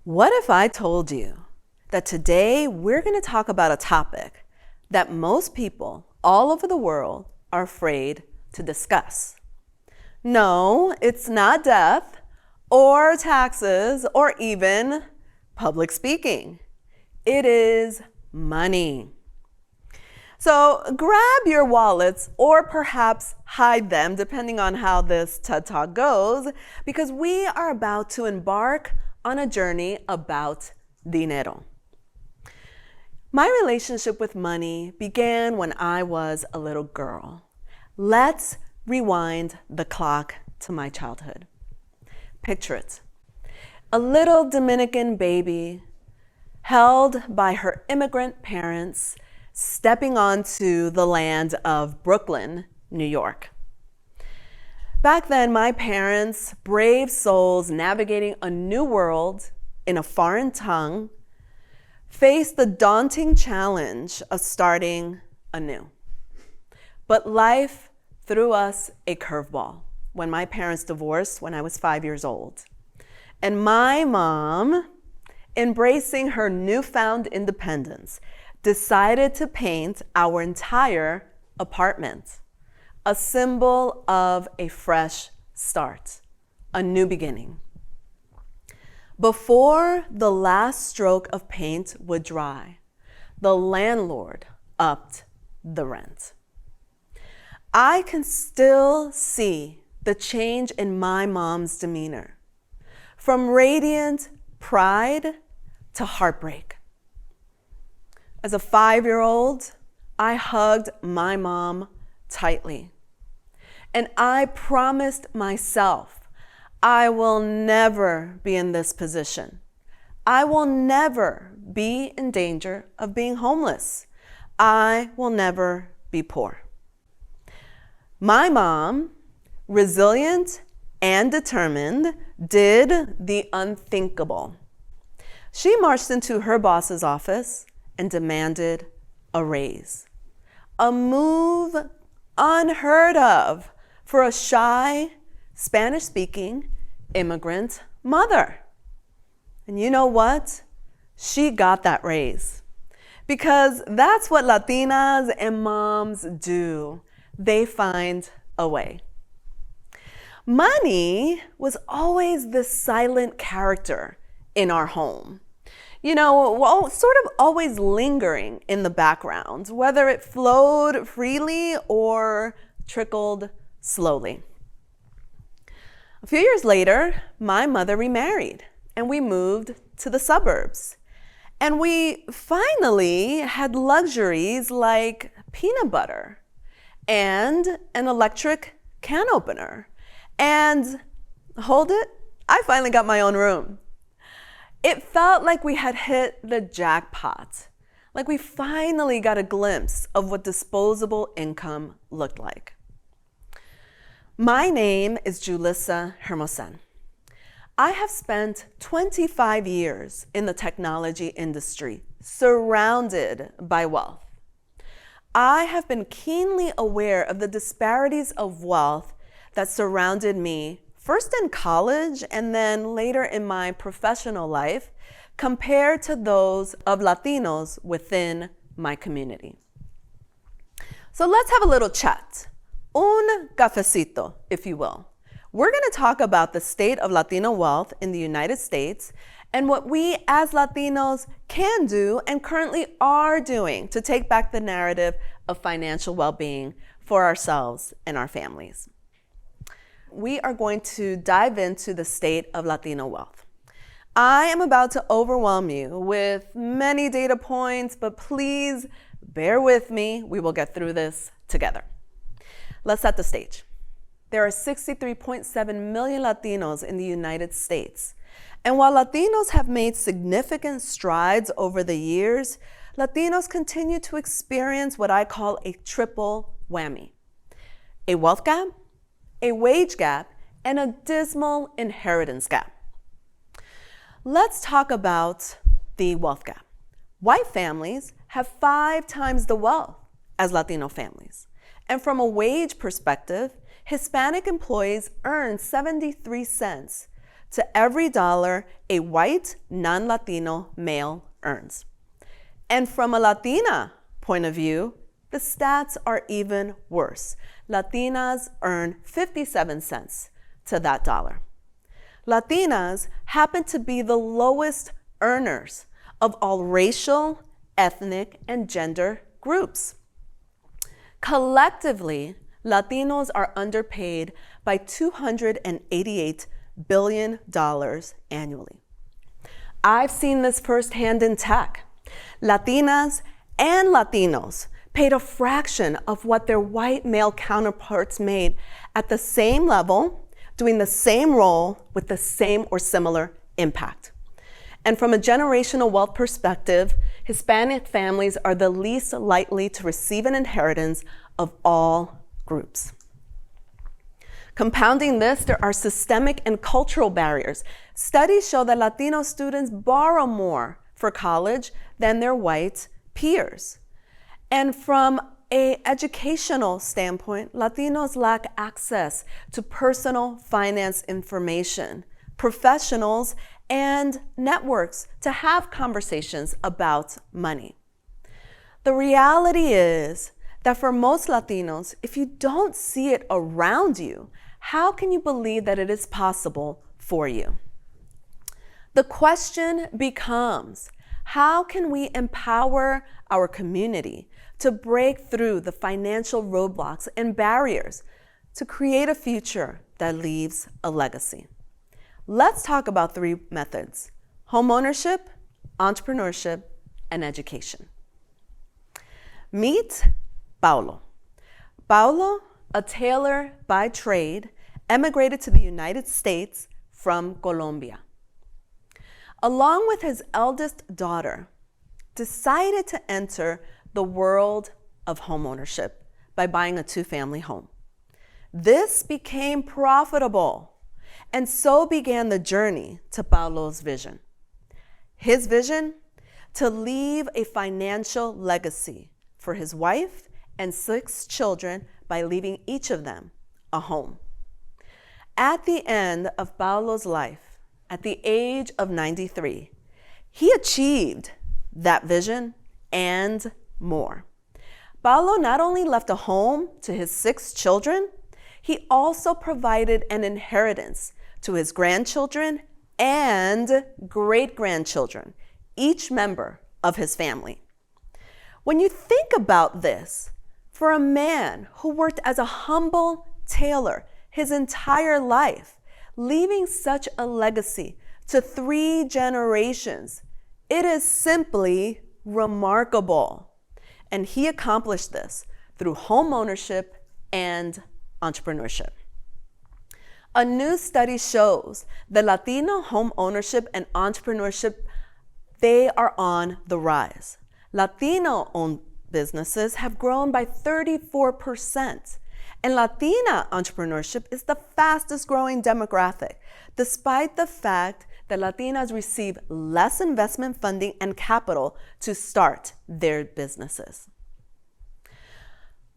What if I told you that today we're going to talk about a topic that most people all over the world are afraid to discuss? No, it's not death or taxes or even public speaking. It is money. So grab your wallets or perhaps hide them, depending on how this TED Talk goes, because we are about to embark on a journey about dinero. My relationship with money began when I was a little girl. Let's rewind the clock to my childhood. Picture it. A little Dominican baby held by her immigrant parents, stepping onto the land of Brooklyn, New York. Back then, my parents, brave souls navigating a new world in a foreign tongue, faced the daunting challenge of starting anew. But life threw us a curveball when my parents divorced when I was 5 years old. And my mom, embracing her newfound independence, decided to paint our entire apartment, a symbol of a fresh start, a new beginning. Before the last stroke of paint would dry, the landlord upped the rent. I can still see the change in my mom's demeanor, from radiant pride to heartbreak. As a 5-year-old, I hugged my mom tightly, and I promised myself I will never be in this position. I will never be in danger of being homeless. I will never be poor. My mom, resilient and determined, did the unthinkable. She marched into her boss's office and demanded a raise. A move unheard of for a shy, Spanish-speaking immigrant mother. And you know what? She got that raise. Because that's what Latinas and moms do. They find a way. Money was always the silent character in our home. You know, sort of always lingering in the background, whether it flowed freely or trickled slowly. A few years later, my mother remarried and we moved to the suburbs. And we finally had luxuries like peanut butter and an electric can opener. And hold it, I finally got my own room. It felt like we had hit the jackpot, like we finally got a glimpse of what disposable income looked like. My name is Julissa Hermosen. I have spent 25 years in the technology industry, surrounded by wealth. I have been keenly aware of the disparities of wealth that surrounded me, first in college and then later in my professional life, compared to those of Latinos within my community. So let's have a little chat, un cafecito, if you will. We're going to talk about the state of Latino wealth in the United States and what we as Latinos can do and currently are doing to take back the narrative of financial well-being for ourselves and our families. We are going to dive into the state of Latino wealth. I am about to overwhelm you with many data points, but please bear with me. We will get through this together. Let's set the stage. There are 63.7 million Latinos in the United States. And while Latinos have made significant strides over the years, Latinos continue to experience what I call a triple whammy: a wealth gap, a wage gap, and a dismal inheritance gap. Let's talk about the wealth gap. White families have 5 times the wealth as Latino families. And from a wage perspective, Hispanic employees earn 73 cents to every dollar a white non-Latino male earns. And from a Latina point of view, the stats are even worse. Latinas earn 57 cents to that dollar. Latinas happen to be the lowest earners of all racial, ethnic, and gender groups. Collectively, Latinos are underpaid by $288 billion annually. I've seen this firsthand in tech. Latinas and Latinos paid a fraction of what their white male counterparts made at the same level, doing the same role with the same or similar impact. And from a generational wealth perspective, Hispanic families are the least likely to receive an inheritance of all groups. Compounding this, there are systemic and cultural barriers. Studies show that Latino students borrow more for college than their white peers. And from an educational standpoint, Latinos lack access to personal finance information, professionals, and networks to have conversations about money. The reality is that for most Latinos, if you don't see it around you, how can you believe that it is possible for you? The question becomes, how can we empower our community to break through the financial roadblocks and barriers to create a future that leaves a legacy? Let's talk about three methods: homeownership, entrepreneurship, and education. Meet Paulo. Paulo, a tailor by trade, emigrated to the United States from Colombia. Along with his eldest daughter, decided to enter the world of homeownership by buying a two-family home. This became profitable, and so began the journey to Paulo's vision. His vision: to leave a financial legacy for his wife and 6 children by leaving each of them a home. At the end of Paulo's life, at the age of 93, he achieved that vision and more. Paulo not only left a home to his 6 children, he also provided an inheritance to his grandchildren and great-grandchildren, each member of his family. When you think about this, for a man who worked as a humble tailor his entire life, leaving such a legacy to 3 generations, it is simply remarkable. And he accomplished this through home ownership and entrepreneurship. A new study shows that Latino home ownership and entrepreneurship, they are on the rise. Latino-owned businesses have grown by 34%, and Latina entrepreneurship is the fastest growing demographic, despite the fact that Latinas receive less investment funding and capital to start their businesses.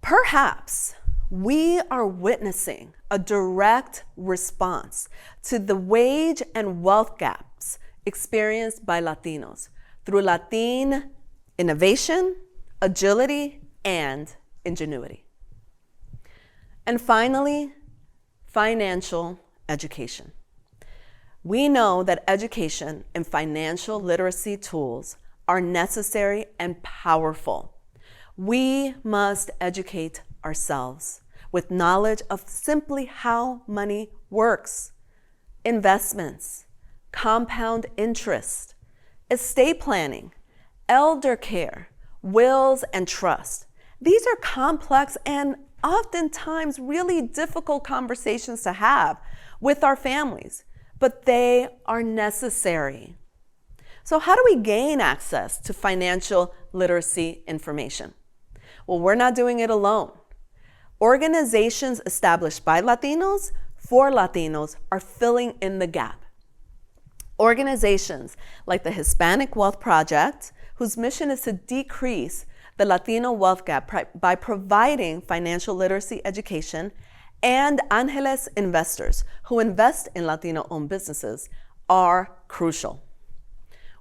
Perhaps we are witnessing a direct response to the wage and wealth gaps experienced by Latinos through Latin innovation, agility, and ingenuity. And finally, financial education. We know that education and financial literacy tools are necessary and powerful. We must educate ourselves with knowledge of simply how money works, investments, compound interest, estate planning, elder care, wills, and trust. These are complex and oftentimes really difficult conversations to have with our families, but they are necessary. So how do we gain access to financial literacy information? Well, we're not doing it alone. Organizations established by Latinos for Latinos are filling in the gap. Organizations like the Hispanic Wealth Project, whose mission is to decrease the Latino wealth gap by providing financial literacy education, and Angeles investors who invest in Latino-owned businesses are crucial.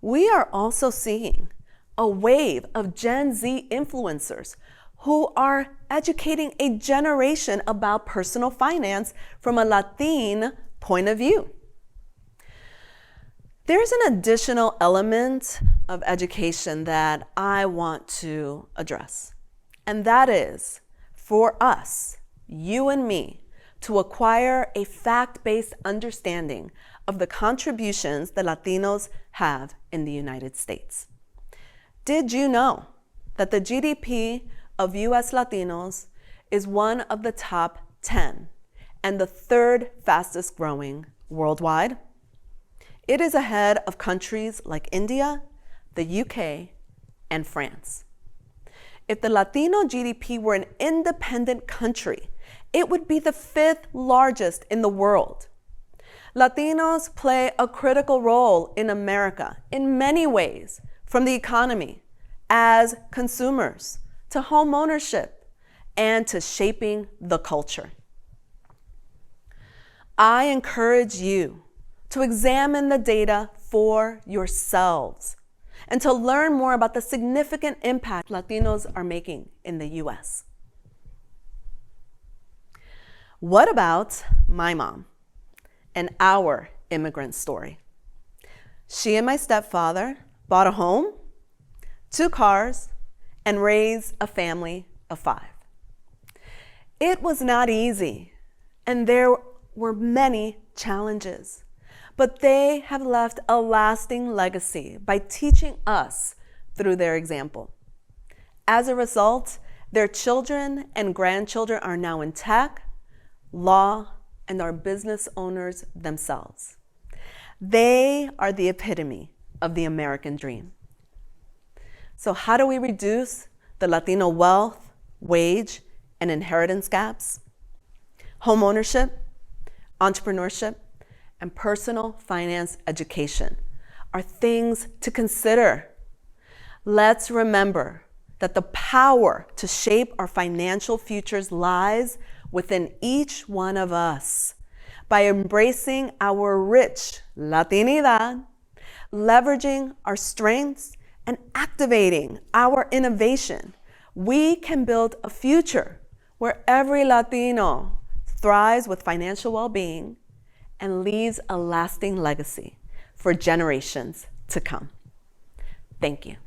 We are also seeing a wave of Gen Z influencers who are educating a generation about personal finance from a Latin point of view. There's an additional element of education that I want to address, and that is for us, you and me, to acquire a fact-based understanding of the contributions that Latinos have in the United States. Did you know that the GDP of US Latinos is one of the top 10 and the third fastest growing worldwide? It is ahead of countries like India, the UK, and France. If the Latino GDP were an independent country, it would be the 5th largest in the world. Latinos play a critical role in America in many ways, from the economy, as consumers, to home ownership, and to shaping the culture. I encourage you to examine the data for yourselves and to learn more about the significant impact Latinos are making in the US. What about my mom and our immigrant story? She and my stepfather bought a home, 2 cars, and raised a family of 5. It was not easy, and there were many challenges, but they have left a lasting legacy by teaching us through their example. As a result, their children and grandchildren are now in tech, law, and are business owners themselves. They are the epitome of the American dream. So how do we reduce the Latino wealth, wage, and inheritance gaps? Home ownership, entrepreneurship, and personal finance education are things to consider. Let's remember that the power to shape our financial futures lies within each one of us. By embracing our rich Latinidad, leveraging our strengths, and activating our innovation, we can build a future where every Latino thrives with financial well-being and leaves a lasting legacy for generations to come. Thank you.